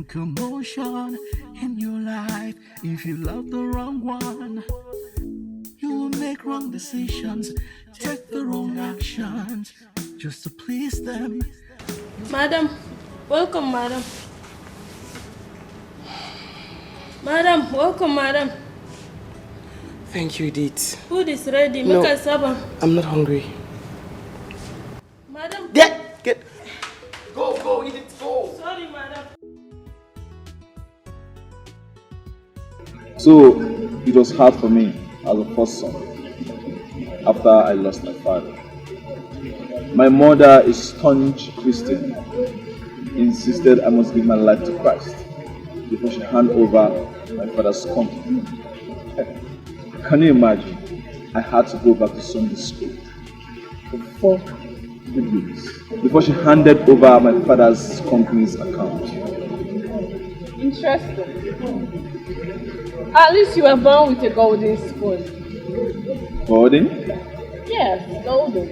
commotion in your life. If you love the wrong one, you will make wrong decisions, take the wrong actions just to please them. Madam, welcome, madam. Madam, welcome, madam. Thank you, Edith. Food is ready. No, Make us supper. I'm not hungry. Madam. Get. Go, Edith, go. Sorry, madam. So it was hard for me as a first son after I lost my father. My mother, a staunch Christian, insisted I must give my life to Christ before she hand over my father's company. Can you imagine? I had to go back to Sunday school for 4 good weeks before she handed over my father's company's account. Interesting. At least you were born with a golden spoon. Golden? Yes, golden.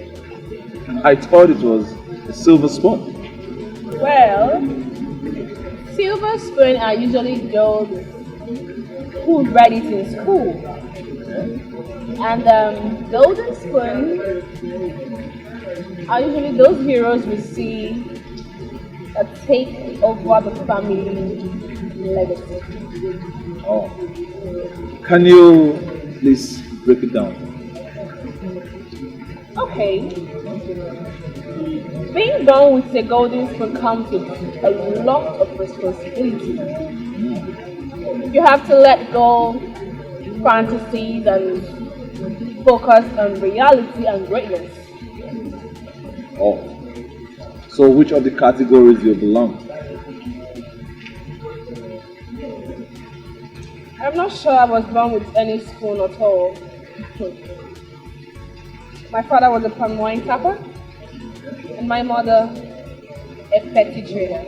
I thought it was a silver spoon. Well, silver spoon are usually those who read it in school. And golden spoon are usually those heroes we see that take over the family legacy. Oh. Can you please break it down? Okay. Being born with a golden spoon comes with a lot of responsibility. You have to let go fantasies and focus on reality and greatness. Oh. So which of the categories you belong? I'm not sure I was born with any spoon at all. My father was a palm wine tapper, and my mother a petty trader.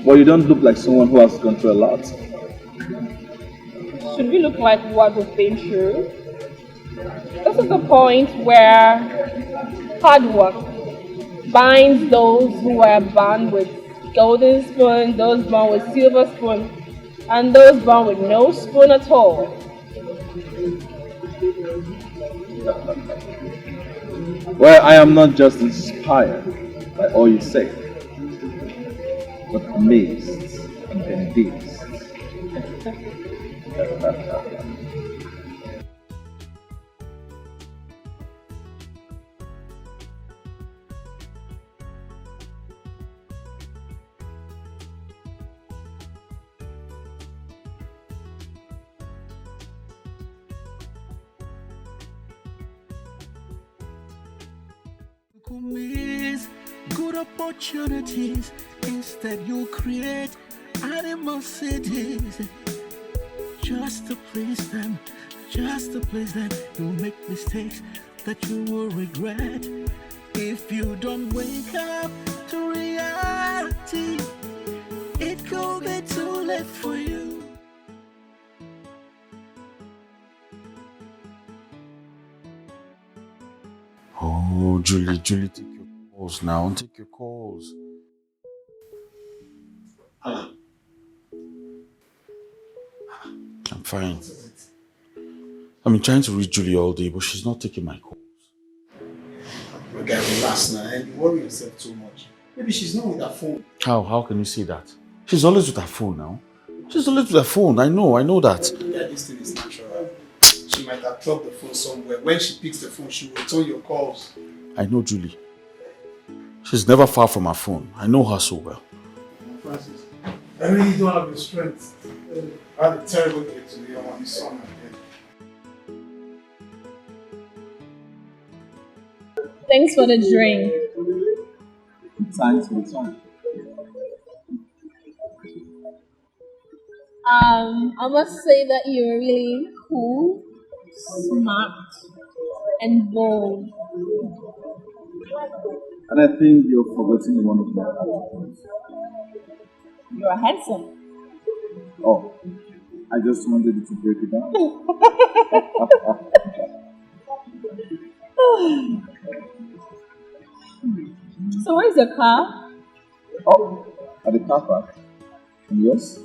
But you don't look like someone who has gone through a lot. Should we look like what we've been through? This is the point where hard work binds those who are born with golden spoon, those born with silver spoon, and those born with no spoon at all. Well, I am not just inspired by all you say, but amazed and convinced. You miss good opportunities. Instead, you create animosities just to please them. Just to please them, you make mistakes that you will regret if you don't wake up to reality. It could be too late for you. Oh, Julie, take your calls now. Take your calls. I'm fine. I've been trying to reach Julie all day, but she's not taking my calls. Okay, relax now, and you worry yourself too much. Maybe she's not with her phone. How can you say that? She's always with her phone now. She's always with her phone. I know that. Yeah, this thing is natural. She might have dropped the phone somewhere. When she picks the phone, she will return your calls. I know Julie. She's never far from her phone. I know her so well. Francis, I really don't have the strength. I had a terrible day today on my son again. Thanks for the drink. Thanks for the time. I must say that you're really cool, smart, and bold. And I think you're forgetting one of my attributes. You're handsome. Oh, I just wanted you to break it down. So where's your car? Oh, at the car park. And yours?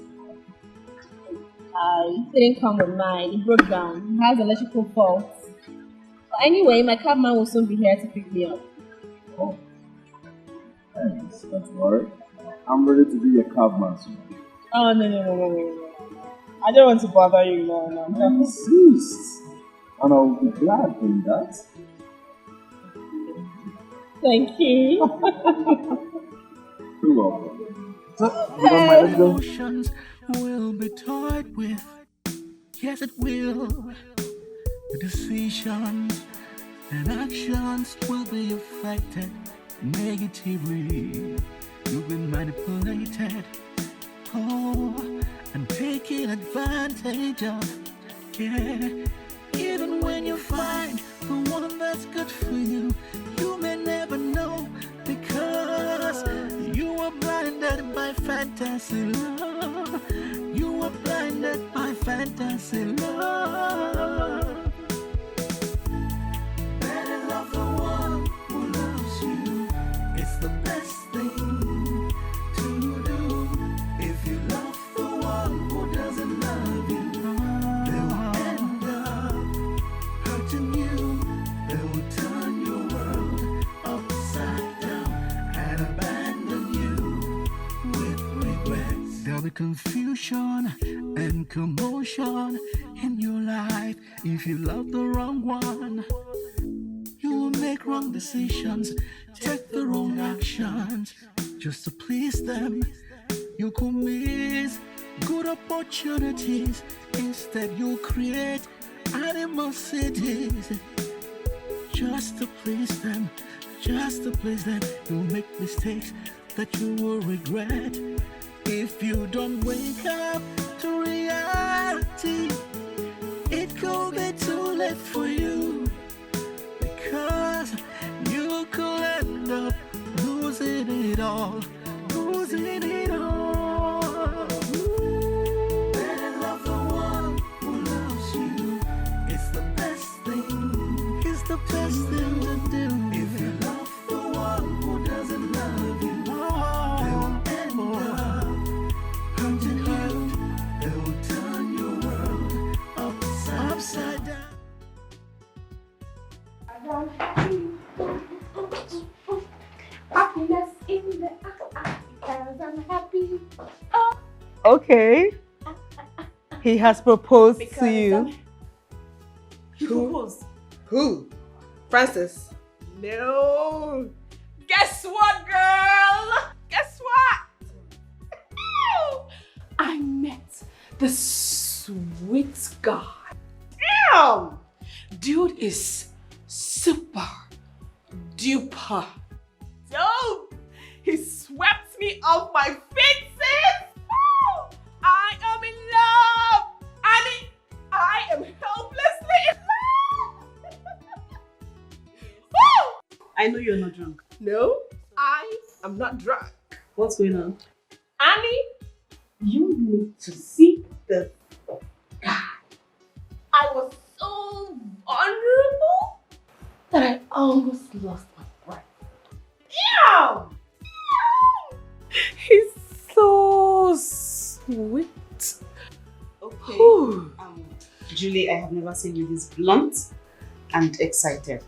It didn't come with mine. It broke down. It has electrical faults. But anyway, my cabman will soon be here to pick me up. Oh, thanks. Don't worry. I'm ready to be your cabman soon. Oh, no. I don't want to bother you, no. I insist. And I'll be glad doing that. Thank you. You're welcome. Let's go. Emotions will be toyed with. Yes, it will. The decisions and actions will be affected negatively. You've been manipulated. Oh, and taken advantage of. Yeah. Even when you find the one that's good for you, you may never know because you were blinded by fantasy love. You were blinded by fantasy love. Better love the one who loves you. It's the best thing to do. If you love the one who doesn't love you, they will end up hurting you. They will turn your world upside down and abandon you with regrets. There'll be confusion and commotion in your life if you love the wrong one. You will make wrong decisions, take the wrong actions just to please them. You could miss good opportunities. Instead, you'll create animosities just to please them. Just to please them, you'll make mistakes that you will regret if you don't wake up to reality. It could be too late for you because you could end up losing it all. Losing it all. Better love the one who loves you. It's the best thing. It's the best thing to do. If you love the one who doesn't love you, they will end up hurting you. They will turn your world upside down. Happiness in the because I'm happy. Okay. He has proposed Because to you. Who? Francis? No. Guess what, girl? Guess what? I met the sweet guy. Damn! Dude is super duper dope. He swept me off my feet, sis. Woo! I am in love. I am helplessly in love. Woo! I know you're not drunk. No, I am not drunk. What's going on? Annie, you need to see this guy. I was so vulnerable that I almost lost my breath. Damn! He's so sweet. Okay. Whew. Julie, I have never seen you this blunt and excited.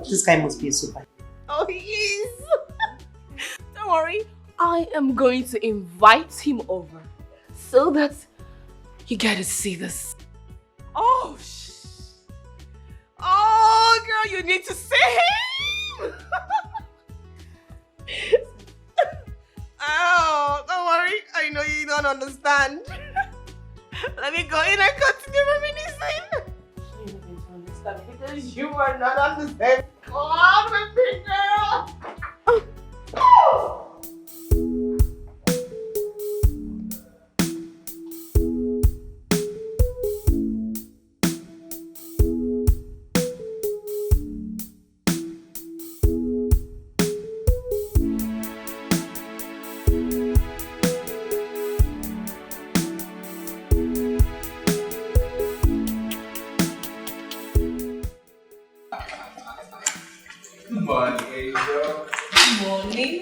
This guy must be a super. Oh, he is. Don't worry, I am going to invite him over so that you get to see this. Oh, oh, girl, you need to see him. Oh, don't worry, I know you don't understand. Let me go in and continue reminiscing. You're not going to understand because you are not on the same club with me, girl. Oh. Good morning, Angel. Good morning.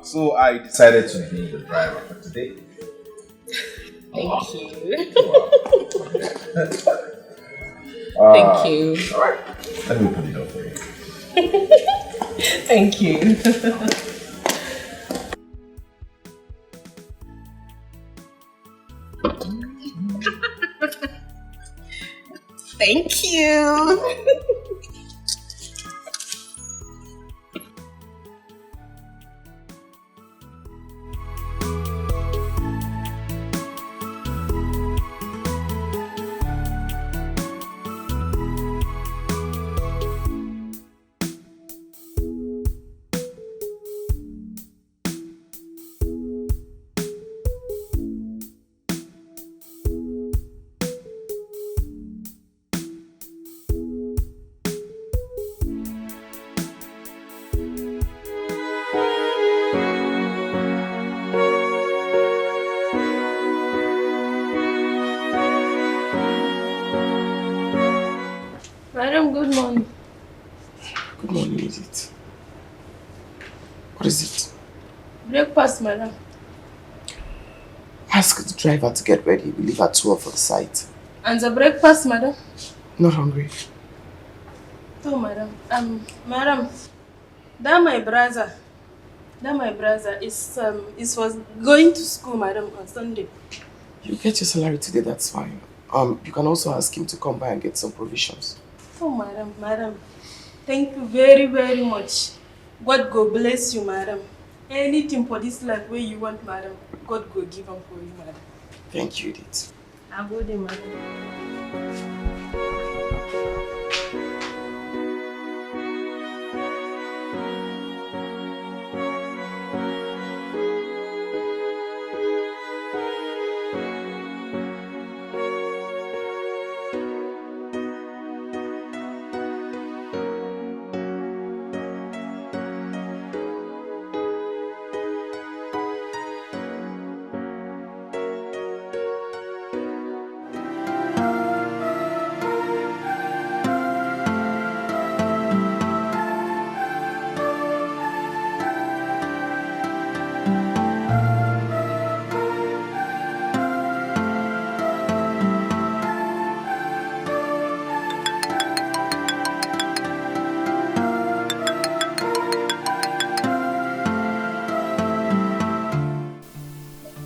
So I decided to be the driver for today. Thank you. Wow. Thank you. All right. Let me put it up for you. Thank you. Thank you. Madam, good morning. Good morning, is it? What is it? Breakfast, madam. Ask the driver to get ready. We leave at 12 for the site. And the breakfast, madam? Not hungry. Oh, madam. Madam, that my brother is was going to school, madam, on Sunday. You get your salary today, that's fine. You can also ask him to come by and get some provisions. Oh, madam. Thank you very, very much. God go bless you, madam. Anything for this life where you want, madam, God go give them for you, madam. Thank you, Edith. I go there, madam.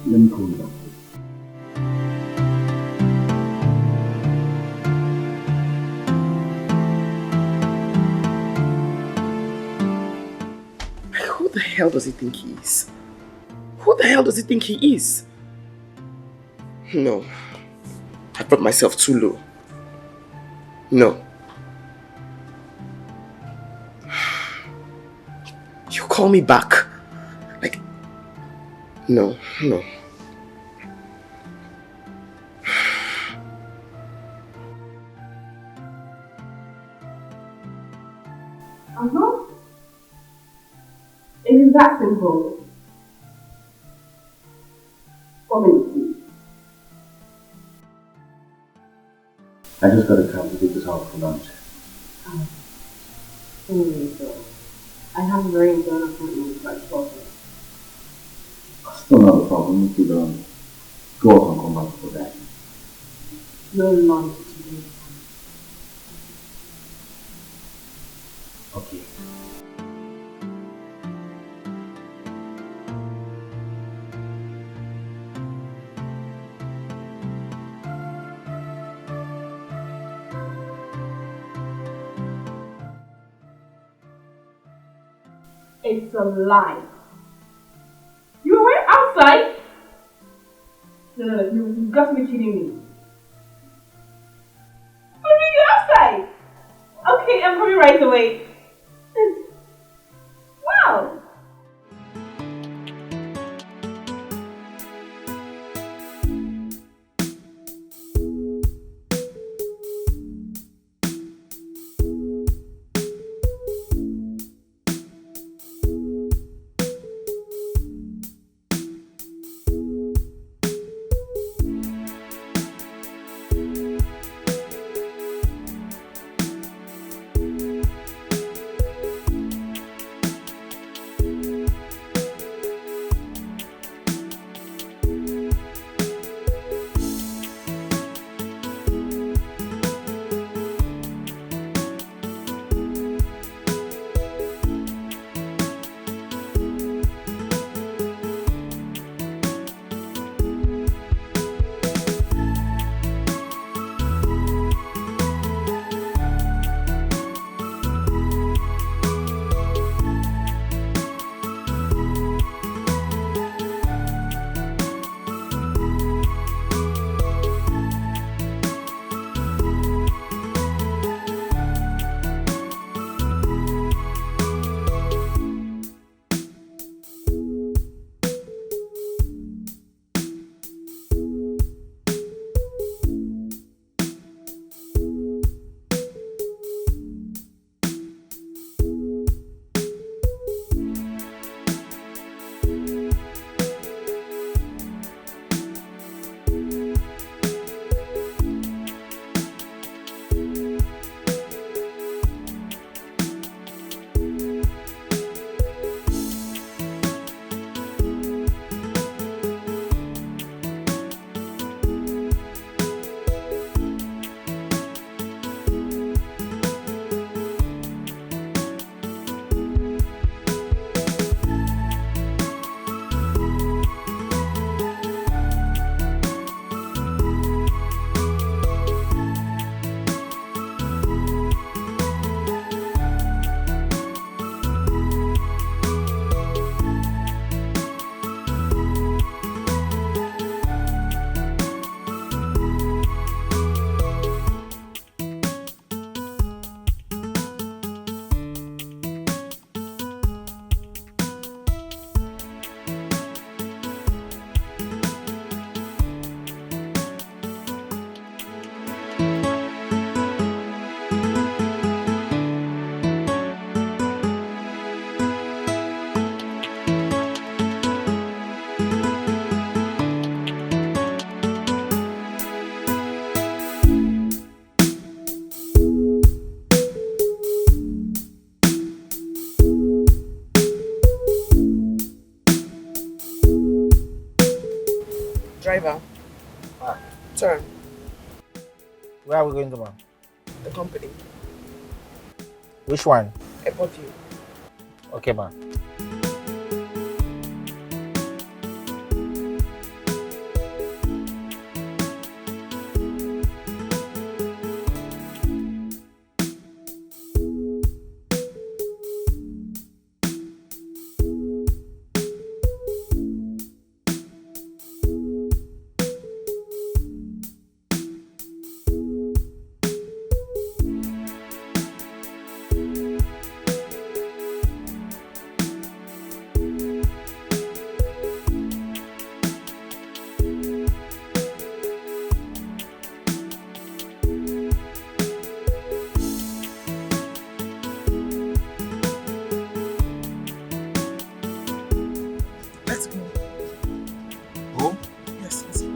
Let me call you back. Who the hell does he think he is? Who the hell does he think he is? No. I brought myself too low. No. You call me back. Like, no. It is that simple. 4 minutes, please. I just got a cab to take this out for lunch. I have a very important appointment by 12. Still not a problem. You could go out and come back for that. No lunch today. Okay. It's a lie. You were outside? No, you got me kidding me. What are you outside? Okay, I'm coming right away. Wow! Driver, Ah, turn. where are we going to, ma'am? The company. Which one? Airport view. Okay, ma'am. Let's go. Home? Yes, let's go.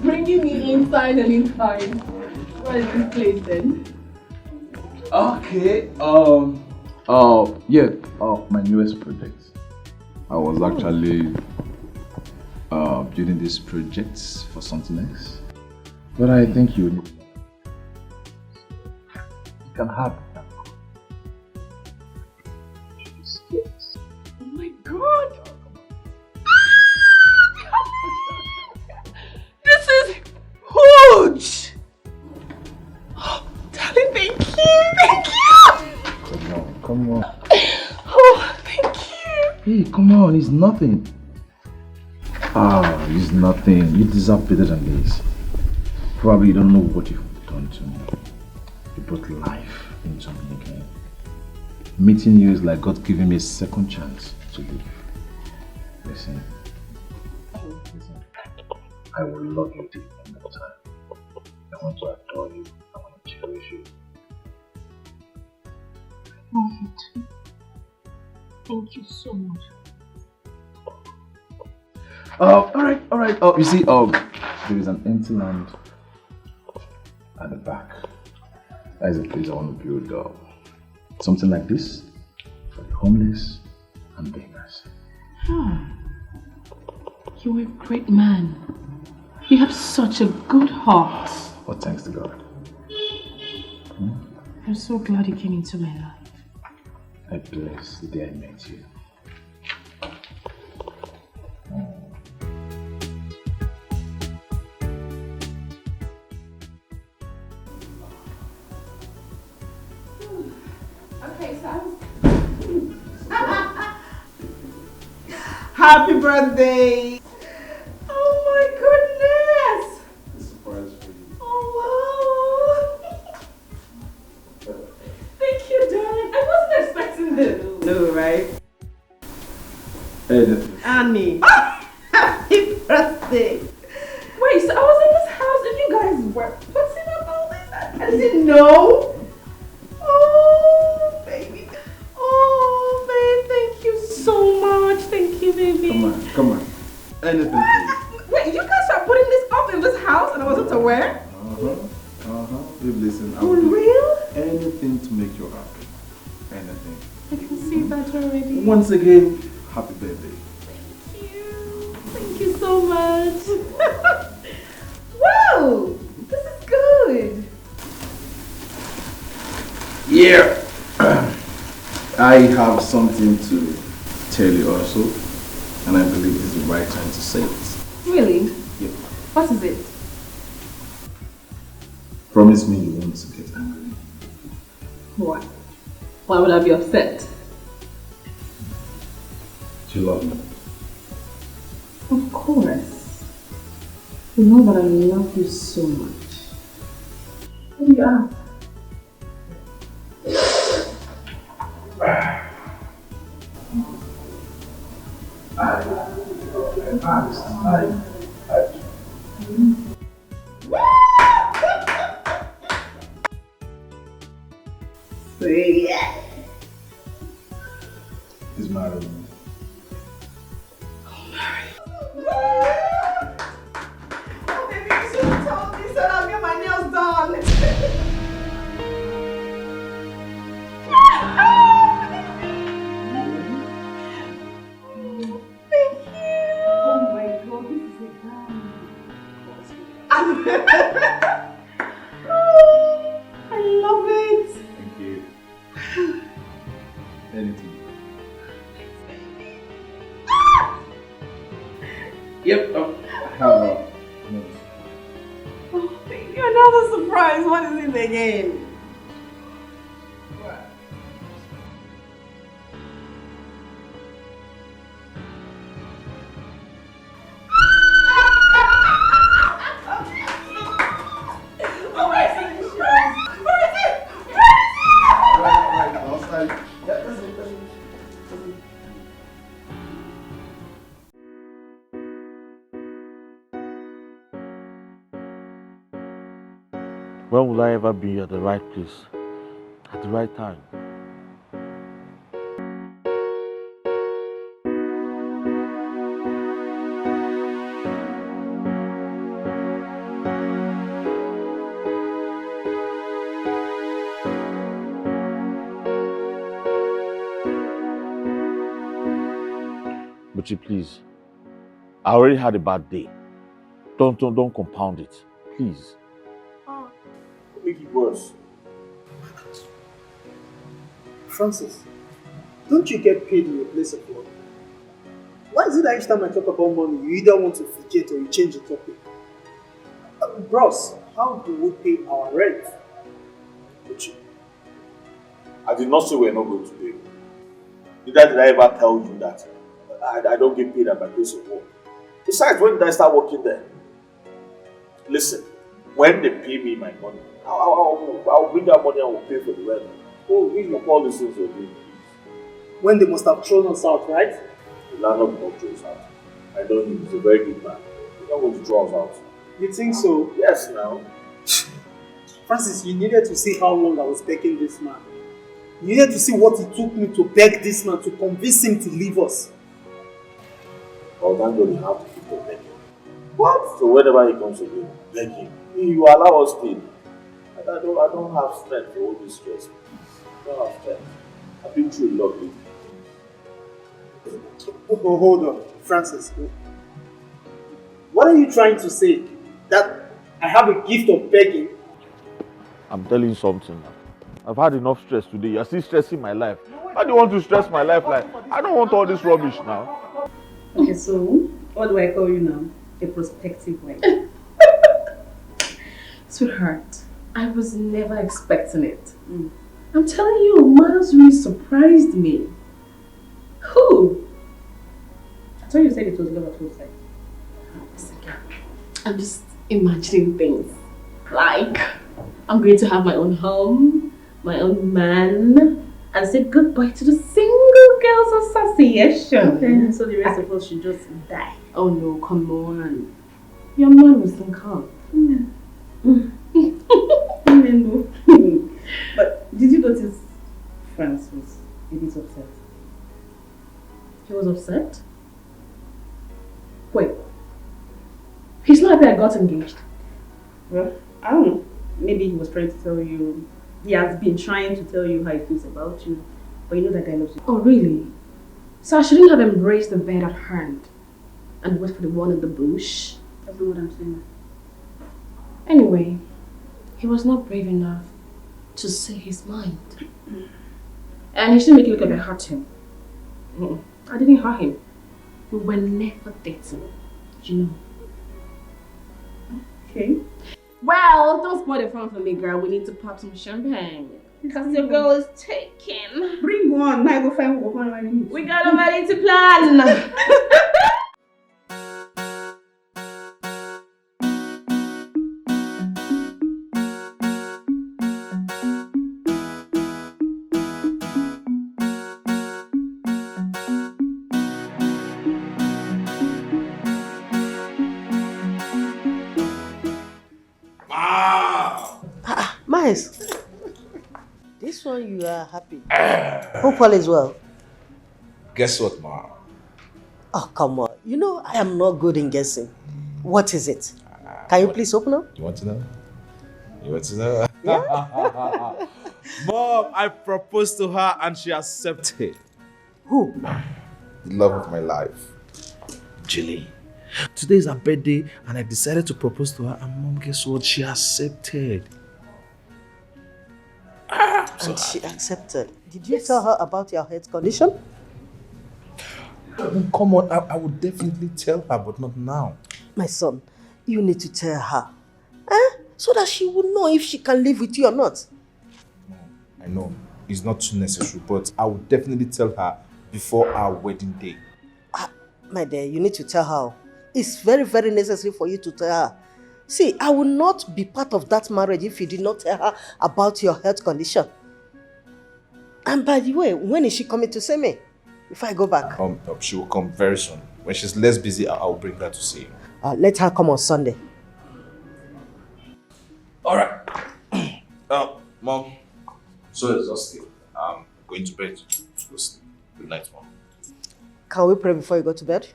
Bringing me inside and inside. What is this place then? Okay. My newest project. I was actually building these projects for something else, but I think you can have it. Oh my god! This is huge! Darling, thank you! Thank you! Come on. Oh, thank you! Hey, come on, it's nothing. It's nothing. You deserve better than this. Probably you don't know what you've done to me. You put life into me again. Meeting you is like God giving me a second chance to live. Listen. I will love you till the end of time. I want to adore you. I want to cherish you. Love you too. Thank you so much. Alright. Oh, you see, there is an empty land at the back. That is a place I want to build something like this for the homeless and beggars. You're a great man. You have such a good heart. Well, thanks to God. I'm so glad you came into my life. I bless the day I met you. Okay, so Happy birthday! Oh my goodness! Surprise for you. Oh wow! Thank you, darling. I wasn't expecting this. No, right? Hey, Annie. Happy birthday! Wait, so I was in this house and you guys were putting up all this? I didn't know. Oh, baby. Oh, babe, thank you so much. Thank you, baby. Come on. Anything for you. Wait, you guys are putting this up in this house and I wasn't aware? Babe, listen. For real? Anything to make you happy. Anything. I can see that already. Once again, happy birthday. Thank you. Thank you so much. Wow, this is good. Yeah. I have something to tell you also, and I believe this is the right time to say it. Really? Yep. What is it? Promise me you won't get angry. Why? Why would I be upset? Do you love me? Of course. You know that I love you so much. What do you ask? He's married. Oh, baby, you should have told me so I'll get my nails done. Thank you. Oh my God, this is a I love it. Thank you. Anything. Yep. I have a note. Oh, thank you. Another surprise. What is it again? When will I ever be at the right place, at the right time? Buchi, please. I already had a bad day. Don't compound it, please. Make it worse. Francis, don't you get paid in your place of work? Why is it that each time I talk about money, you either want to forget or you change the topic? Bros, how do we pay our rent? Buchi, I did not say we're not going to pay. Neither did I ever tell you that I don't get paid at my place of work. Besides, when did I start working there? Listen, when they pay me my money, I'll bring that money and we'll pay for the rent. Oh, really? All these things you're doing, please. When they must have thrown us out, right? The landlord will not throw us out. I know him, he's a very good man. He's not going to throw us out. You think so? Yes, now. Francis, you needed to see how long I was begging this man. You needed to see what it took me to beg this man, to convince him to leave us. Well, thank God you have to keep on begging. What? So whenever he comes again, beg him. You allow us to. I don't have strength for all this stress. I don't have strength. I've been through a lot lately. Oh, hold on, Francis. What are you trying to say? That I have a gift of begging? I'm telling you something now. I've had enough stress today. You're still stressing my life. Why do you want to stress my life like? I don't want all this rubbish now. Okay, so what do I call you now? A prospective wife. Sweetheart, I was never expecting it. I'm telling you, Miles really surprised me. Who? I thought you said it was love at first sight. Listen, girl, I'm just imagining things. Like, I'm going to have my own home, my own man, and say goodbye to the Single Girls Association. Okay, so the rest of us should just die. Oh no, come on. Your man will still come. But did you notice Franz was a bit upset? He was upset? Wait. He's not happy I got engaged. Well, I don't know. Maybe he was trying to tell you. He has been trying to tell you how he feels about you. But you know that guy loves you. Oh, really? So I shouldn't have embraced the bed at hand and wait for the one in the bush? That's not what I'm saying. Anyway, he was not brave enough to say his mind. And he shouldn't make it look like I hurt him. I didn't hurt him. We were never dating, you know. Okay. Well, don't spoil the fun for me, girl. We need to pop some champagne. Because your girl is taken. Bring one. Now I go find one. We got a wedding to plan. Miles, this one you are happy. Hope all is well. Guess what, Ma? Oh, come on. You know I am not good in guessing. What is it? Can you please open up? You want to know? You want to know? Yeah? Mom, I proposed to her and she accepted. Who? The love of my life. Julie. Today is her birthday and I decided to propose to her and Mom, guess what? She accepted. And she accepted. Did you tell her about your health condition? Come on, I would definitely tell her, but not now. My son, you need to tell her. So that she will know if she can live with you or not. I know, it's not too necessary, but I would definitely tell her before our wedding day. My dear, you need to tell her. It's very, very necessary for you to tell her. See, I will not be part of that marriage if you did not tell her about your health condition. And by the way, when is she coming to see me? If I go back? She will come very soon. When she's less busy, I'll bring her to see you. Let her come on Sunday. Alright. Mom, so exhausted. I'm going to bed to go sleep. Good night, Mom. Can we pray before you go to bed?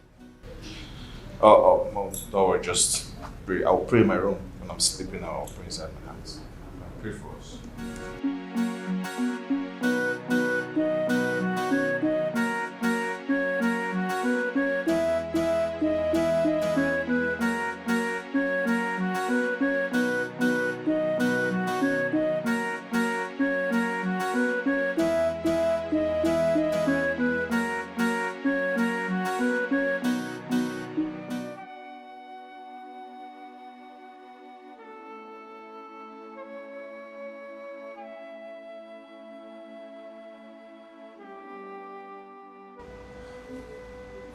Mom, don't worry, just pray. I'll pray in my room. When I'm sleeping, I'll pray inside my hands. I'll pray for us.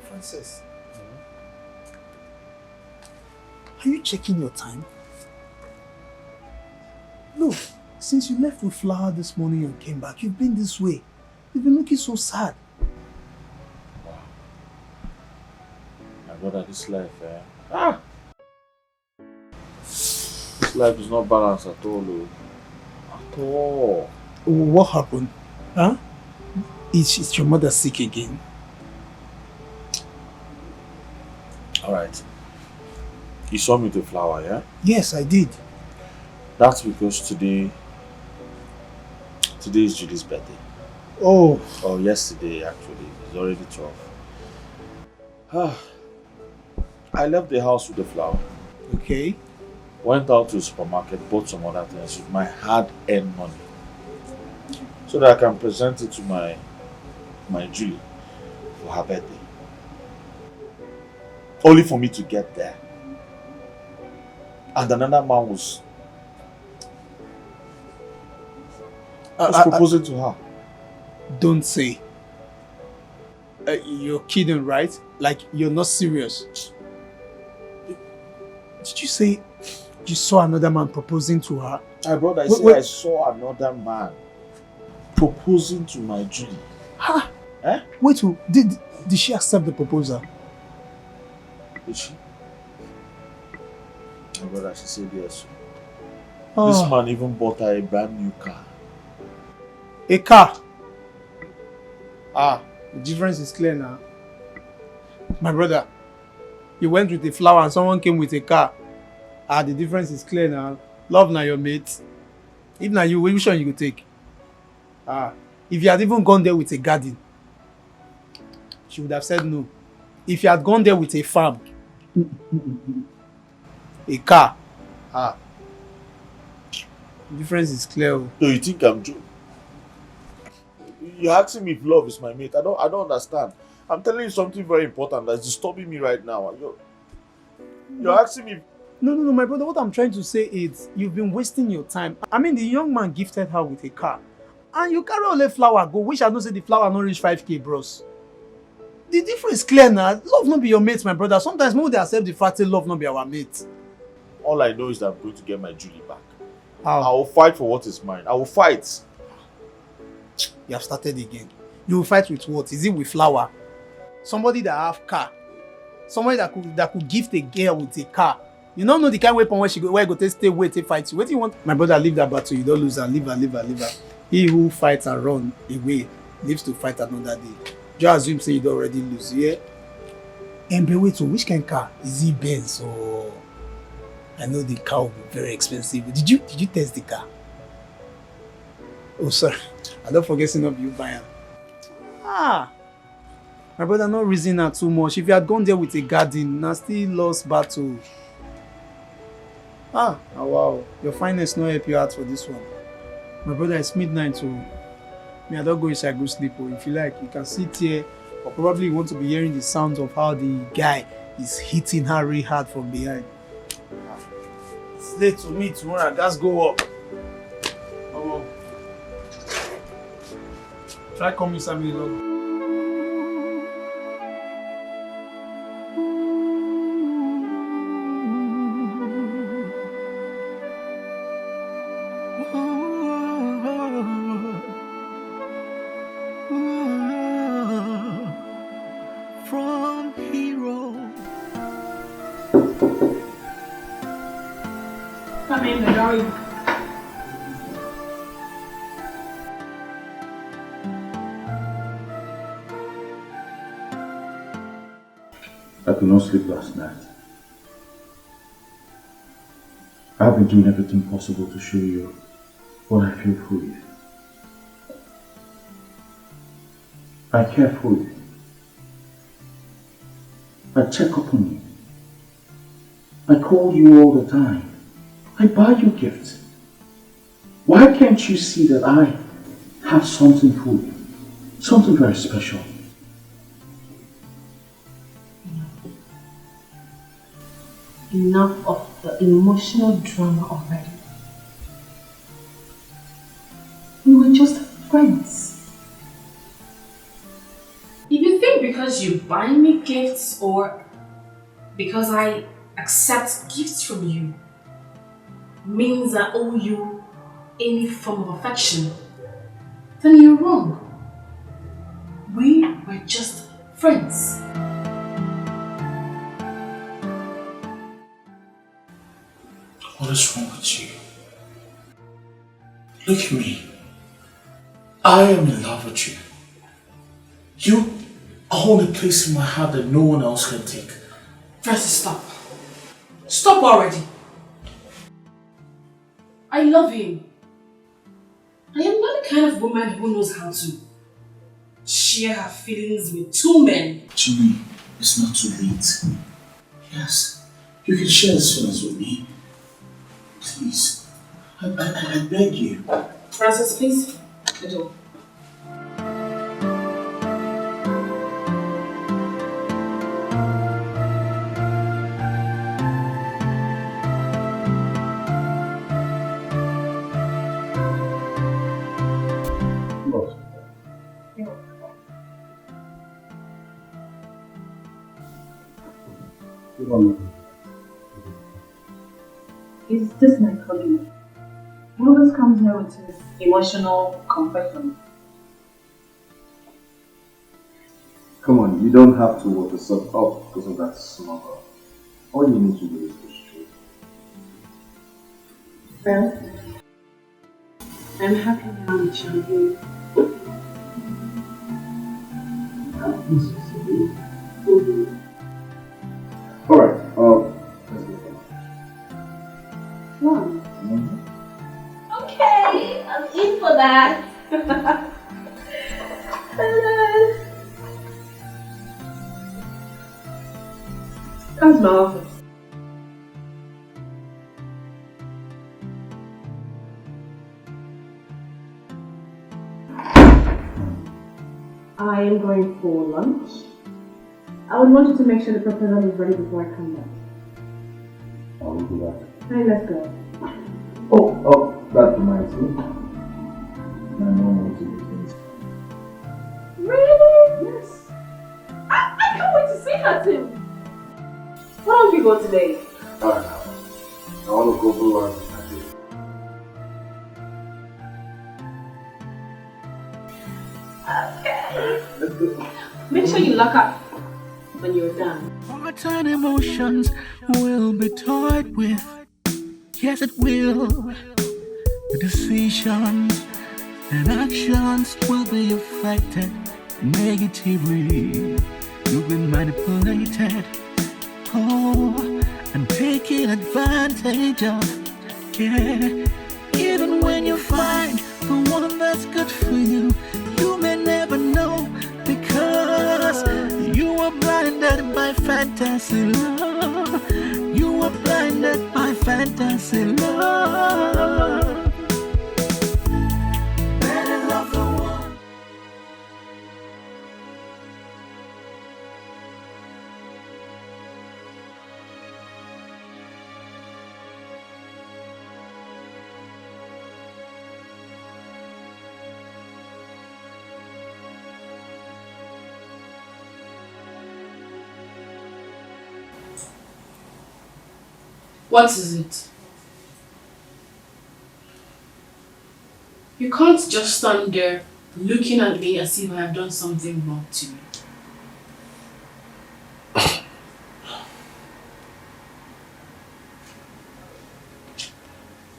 Francis, are you checking your time? No, since you left with Flower this morning and came back, you've been this way. You've been looking so sad. Wow. My brother, this life, this life is not balanced at all. At all. What happened? Huh? Is your mother sick again? Alright. You saw me with Flower, yeah? Yes, I did. That's because today is Judy's birthday. Oh. Or yesterday, actually. It's already 12. I left the house with the Flower. Okay. Went out to the supermarket, bought some other things with my hard-earned money. So that I can present it to my Julie for her birthday. Only for me to get there. And another man was proposing to her. Don't say. You're kidding, right? Like, you're not serious. Did you say you saw another man proposing to her? My brother, I saw another man proposing to my Julie. Ha! Wait, did she accept the proposal? Did she? My brother, she said yes. Oh. This man even bought her a brand new car. A car? The difference is clear now. My brother, you went with a Flower and someone came with a car. The difference is clear now. Love now your mate. If now you, which one you go take? If you had even gone there with a garden, she would have said no. If you had gone there with a farm, a car, The difference is clear. So you think I'm joking? You're asking me if love is my mate. I don't understand. I'm telling you something very important that's disturbing me right now. You're asking me. No, my brother. What I'm trying to say is you've been wasting your time. I mean, the young man gifted her with a car. And you carry all the flower go. Wish I don't say the flower not reach 5K, bros. The difference is clear now. Love not be your mate, my brother. Sometimes when they accept the fact that love not be our mate. All I know is that I'm going to get my Julie back. How? I will fight for what is mine. I will fight. You have started again. You will fight with what? Is it with flower? Somebody that have car. Somebody that could gift a girl with a car. You don't know the kind of weapon where go to stay, wait, to fight you. What do you want? My brother, leave that battle. You don't lose her. Leave her. He who fights and run away lives to fight another day. Just assume say you don't already lose, yeah? And be wait, so which kind of car? Is it Benz or? I know the car will be very expensive. Did you test the car? Oh, sorry. I don't forget to not you buying. My brother, not reason her too much. If you had gone there with a garden, now still lost battle. Oh wow. Your finance no help you out for this one. My brother, it's midnight, so I don't go inside, go sleep. Or if you like, you can sit here, or probably you want to be hearing the sounds of how the guy is hitting her really hard from behind. It's late to me tomorrow. I just go up. Oh. Try coming Sammy log. From hero. Come in, darling. I could not sleep last night. I've been doing everything possible to show you what I feel for you. I care for you. I check up on you. I call you all the time. I buy you gifts. Why can't you see that I have something for you? Something very special. Enough of the emotional drama already. We were just friends. If you think because you buy me gifts or because I accept gifts from you means I owe you any form of affection, then you're wrong. We were just friends. What is wrong with you? Look at me. I am in love with you. You own a place in my heart that no one else can take. Francis, stop. Stop already. I love him. I am not the kind of woman who knows how to share her feelings with two men. Julie, it's not too late. Yes, you can share these feelings with me. Please, I beg you. Francis, please. The door. Is this my colleague? He always comes here with his emotional confession. Come on, you don't have to work yourself up because of that slumber. All you need to do is push through. Well, I'm happy now with you. Alright, let's go. Wow. Okay, I'm in for that. Come to my office. I am going for lunch. I would want you to make sure the proposal is ready before I come back. I will do that. Alright, let's go. Oh, that reminds me. My mom wants to do things. Really? Yes. I can't wait to see that too. Why don't you go today? Alright, I want to go blue around with my day. Okay. Let's go. Make sure you lock up when you're done. Hearts and emotions will be toyed with. Yes, it will. The decisions and actions will be affected negatively. You've been manipulated. Oh, and taken advantage of. Yeah. Even when you find the one that's good for you, you may never know because you are blinded by fantasy love. You are blinded by fantasy love. Better love the one. What is it? You can't just stand there looking at me as if I have done something wrong to you.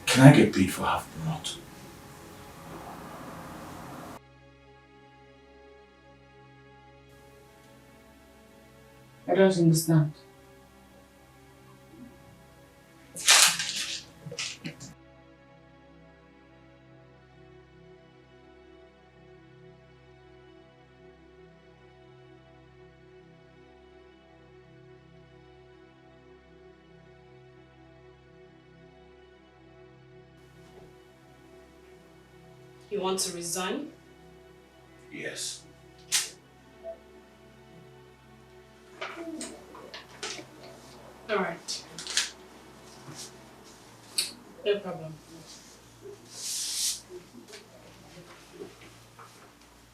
Can I get paid for half the month? I don't understand. You want to resign? Yes. Alright. No problem.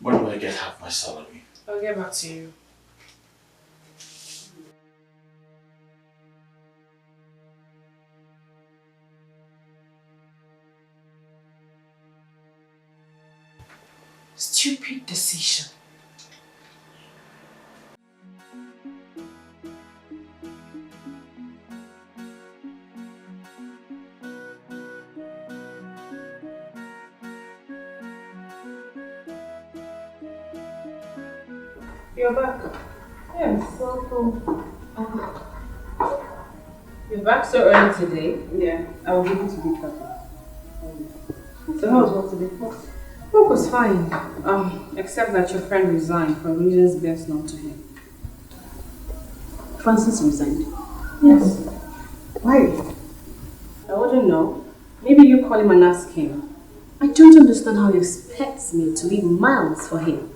When do I get half my salary? I'll get back to you. Stupid decision. You're back. Yes, so cool. You're back so early today? Yeah, I was able to be happy. So how was work today? Work was fine. Except that your friend resigned for reasons best known to him. Francis resigned. Yes. Why? I wouldn't know. Maybe you call him and ask him. I don't understand how he expects me to leave miles for him.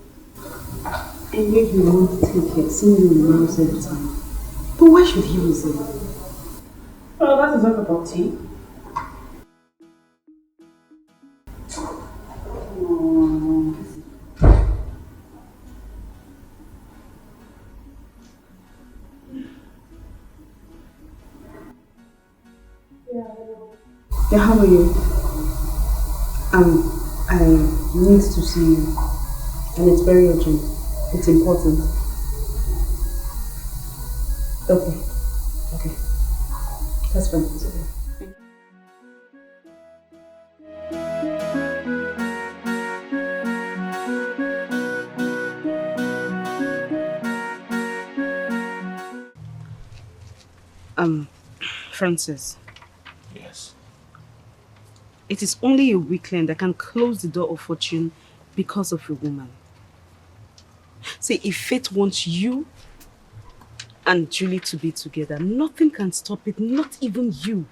And yet you won't take it, seeing you in miles every time. But why should he resign? Well, that is not about tea. Yeah, how are you? I need to see you. And it's very urgent. It's important. Okay. Okay. That's fine. It's okay. Francis. Yes. It is only a weekend that can close the door of fortune because of a woman. See, if fate wants you and Julie to be together, nothing can stop it, not even you.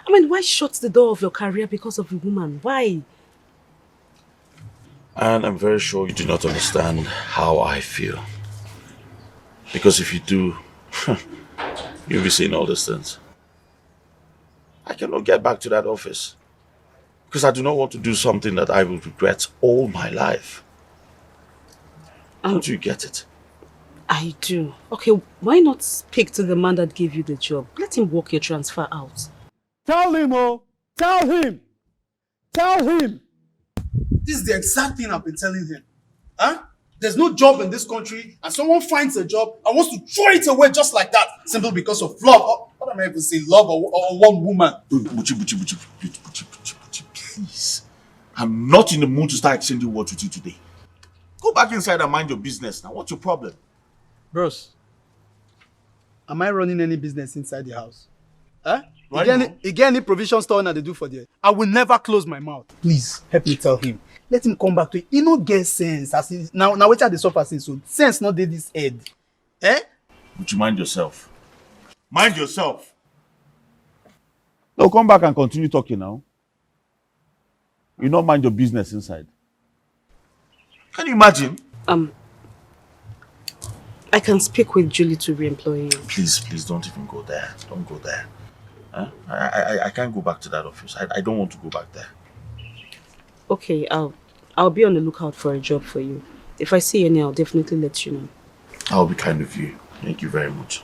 I mean, why shut the door of your career because of a woman? Why? And I'm very sure you do not understand how I feel. Because if you do, you'll be saying all these things. I cannot get back to that office. Because I do not want to do something that I will regret all my life. Don't you get it? I do. Okay, why not speak to the man that gave you the job? Let him work your transfer out. Tell him, oh! Tell him! Tell him! This is the exact thing I've been telling him. Huh? There's no job in this country, and someone finds a job and wants to throw it away just like that, simply because of love. What am I even saying? Love or one woman? Buchi, please. I'm not in the mood to start exchanging words with you today. Go back inside and mind your business. Now, what's your problem? Bros, am I running any business inside the house? Huh? Right You get any provision store that they do for there? I will never close my mouth. Please, help me tell him. Let him come back to it. He no get sense. As he, now wait at the suffer since so sense not did this head. Eh? Would you mind yourself? Mind yourself. No, come back and continue talking now. You don't mind your business inside. Can you imagine? I can speak with Julie to re-employ you. Please don't even go there. Don't go there. Huh? I can't go back to that office. I don't want to go back there. Okay, I'll be on the lookout for a job for you. If I see any, I'll definitely let you know. I'll be kind of you. Thank you very much.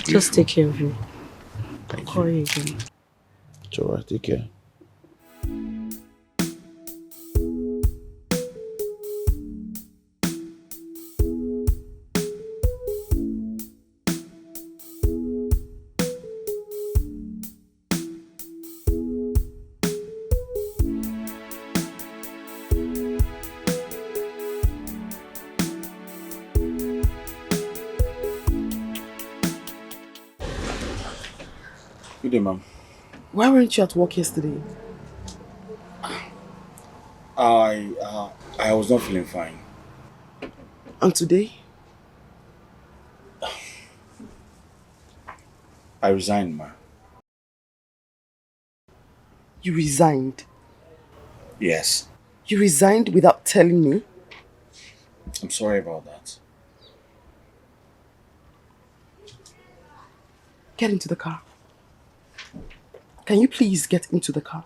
Just take care of you. Thank I'll call you again. It's alright, take care. Good day, ma'am. Why weren't you at work yesterday? I was not feeling fine. And today? I resigned, ma. You resigned? Yes. You resigned without telling me? I'm sorry about that. Get into the car. Can you please get into the car?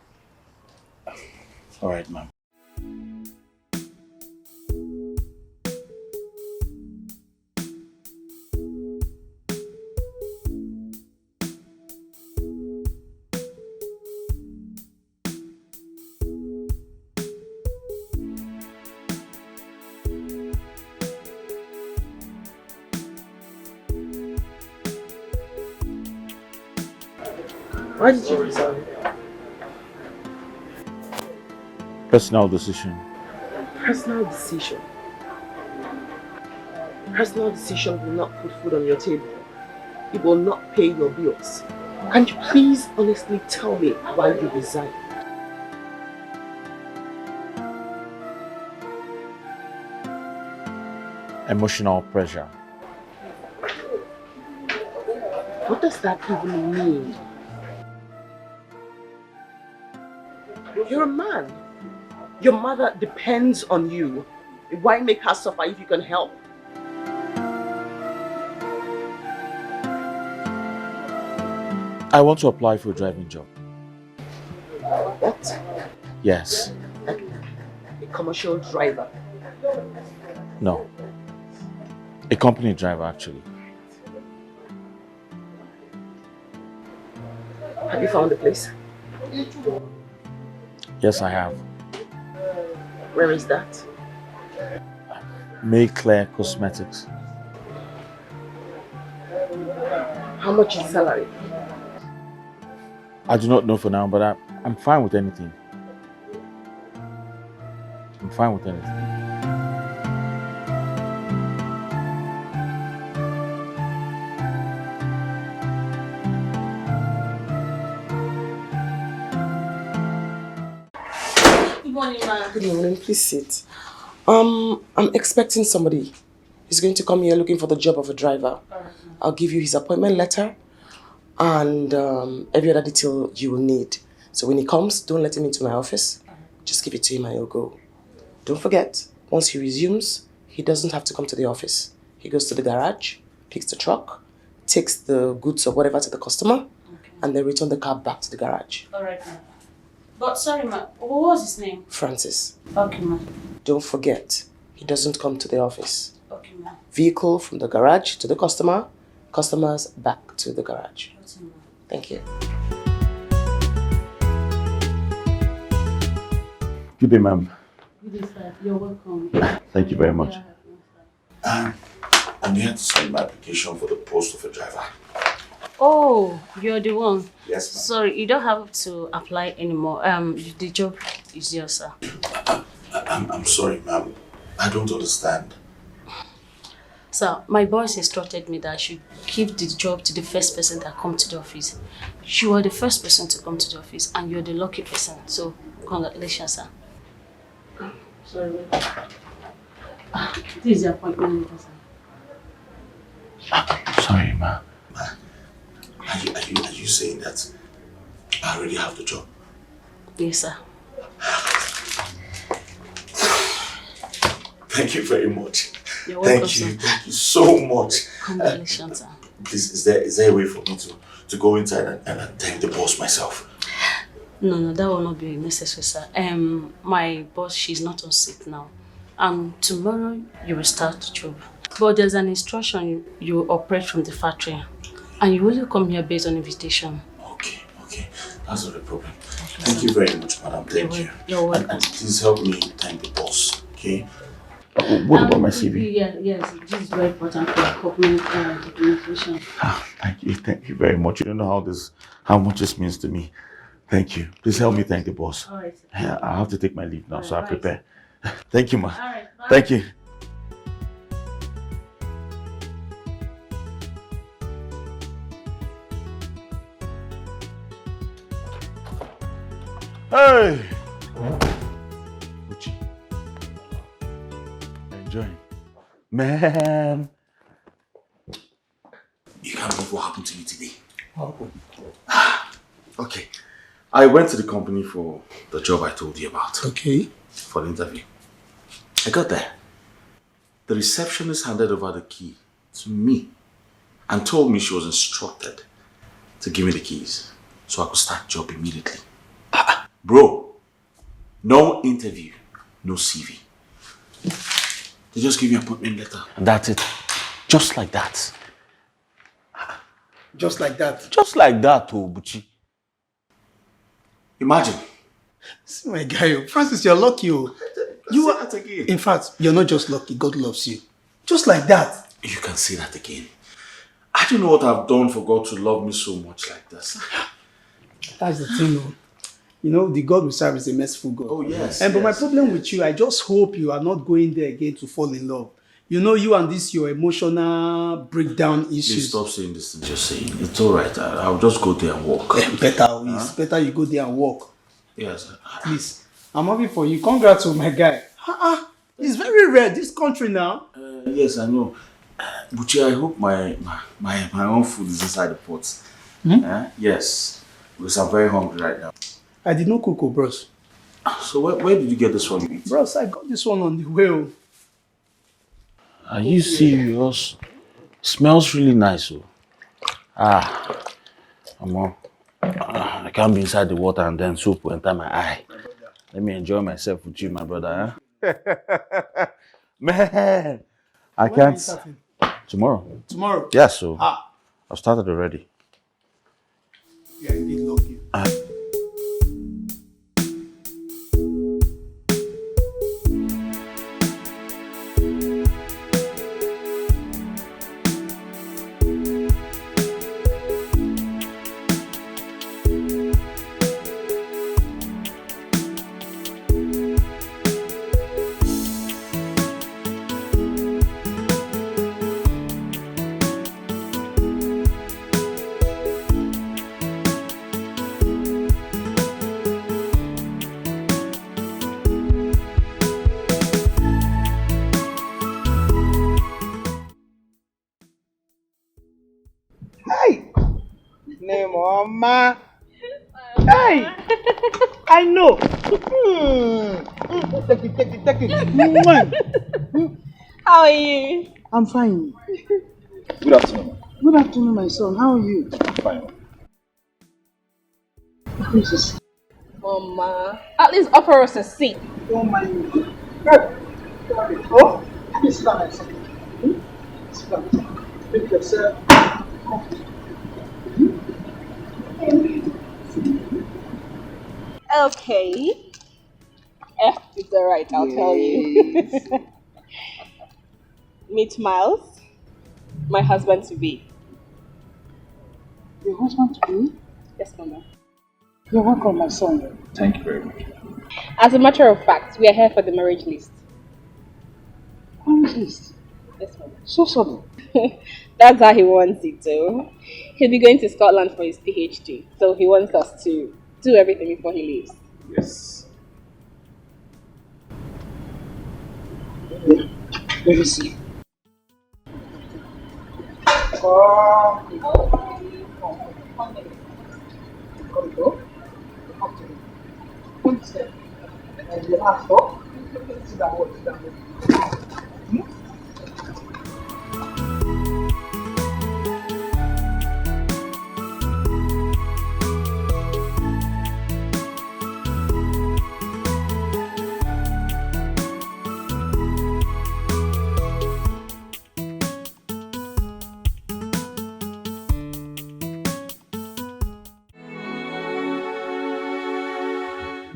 All right, ma'am. Why did you resign? Personal decision. Personal decision. Personal decision will not put food on your table. It will not pay your bills. Can you please honestly tell me why you resigned? Emotional pressure. What does that even mean? You're a man. Your mother depends on you. Why make her suffer if you can help? I want to apply for a driving job. What? Yes. A commercial driver. No. A company driver, actually. Have you found a place? Yes, I have. Where is that? Mayclair Cosmetics. How much is salary? I do not know for now, but I'm fine with anything. I'm fine with anything. Good morning, ma'am. Good morning. Please sit. I'm expecting somebody. He's going to come here looking for the job of a driver. I'll give you his appointment letter and every other detail you will need. So when he comes, don't let him into my office. Just give it to him and he'll go. Don't forget, once he resumes, he doesn't have to come to the office. He goes to the garage, picks the truck, takes the goods or whatever to the customer, and then return the car back to the garage. Alright, ma. But sorry, ma. What was his name? Francis. Okay, ma. Don't forget, he doesn't come to the office. Okay, ma. Vehicle from the garage to the customer, customers back to the garage. Okay, ma. Thank you. Good day, ma'am. Good day, sir. You're welcome. Thank you very much. I'm here to send my application for the post of a driver. Oh, you're the one. Yes, ma'am. Sorry, you don't have to apply anymore. The job is yours, sir. I'm sorry, ma'am. I don't understand. Sir, my boss instructed me that I should give the job to the first person that comes to the office. You are the first person to come to the office and you're the lucky person. So, congratulations, sir. Sorry, wait. This is the appointment letter, sir. Sorry, ma'am. Are you saying that I already have the job? Yes, sir. Thank you very much. You're welcome, Thank you so much. Congratulations, sir. Please, is there a way for me to go inside and thank the boss myself? No, that will not be necessary, sir. My boss, she's not on sick now. Tomorrow you will start the job. But there's an instruction you operate from the factory. And you will come here based on invitation. Okay. That's not a problem. Thank you very much, madam. Thank you. You're welcome. And please help me thank the boss, okay? What about my CV? Yes, this is very important for corporate documentation. Thank you very much. You don't know how much this means to me. Thank you. Please help me thank the boss. All right. I have to take my leave now, so I prepare. Thank you, ma. All right, bye. Thank you. Hey! Uchi. Enjoying. Man! You can't believe what happened to you today. Okay. I went to the company for the job I told you about. Okay. For the interview. I got there. The receptionist handed over the key to me and told me she was instructed to give me the keys so I could start the job immediately. Bro, no interview, no CV. They just give me an appointment letter. And that's it. Just like that. Just like that. Just like that, oh, Buchi. Imagine. See my guy, Francis, you're lucky. Oh. You are, in fact, you're not just lucky, God loves you. Just like that. You can say that again. I don't know what I've done for God to love me so much like this. That's the thing, though. You know, the God we serve is a merciful God. Oh, yes. But my problem with you, I just hope you are not going there again to fall in love. You know, you and this, your emotional breakdown issues. Please stop saying this thing you're saying. It's all right. I'll just go there and walk. It's better you go there and walk. Yes. Please, I'm happy for you. Congrats, my guy. It's very rare, this country now. Yes, I know. Buchi, I hope my own food is inside the pot. Yes. Because I'm very hungry right now. I did not cook, bros. So where did you get this one? Bros, I got this one on the way. Are you serious? Smells really nice. I can't be inside the water and then soup will enter my eye. Let me enjoy myself with you, my brother. Man, I can't. Tomorrow. Tomorrow? Yeah, so I've started already. Yeah, indeed lucky. Mama. Hey! I know. Take it. Mwah. How are you? I'm fine. Good afternoon. Good afternoon, my son. How are you? Fine. Jesus. Mama, at least offer us a seat. Don't mind me. Oh, please sit down, my son. Sit down. Make yourself comfortable. Okay. It's alright, I'll tell you. Meet Miles, my husband to be. Your husband to be? Yes, Mama. You're welcome, my son. Thank you very much. As a matter of fact, we are here for the marriage list. Marriage list? Yes, Mama. So sudden. That's how he wants it, too. He'll be going to Scotland for his PhD, so he wants us to do everything before he leaves. Yes. Let me see.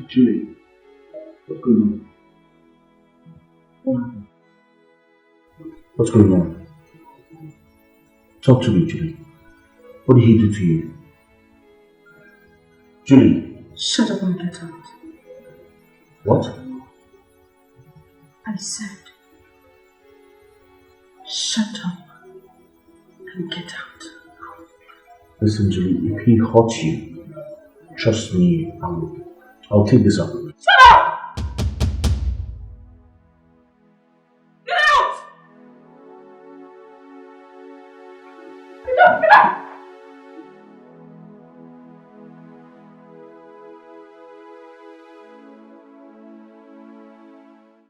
Julie, what's going on? What happened? What's going on? Talk to me, Julie. What did he do to you? Julie. Shut up and get out. What? I said, shut up and get out. Listen, Julie, if he hurts you, trust me, I'll take this up. Shut up! Get out! Get out!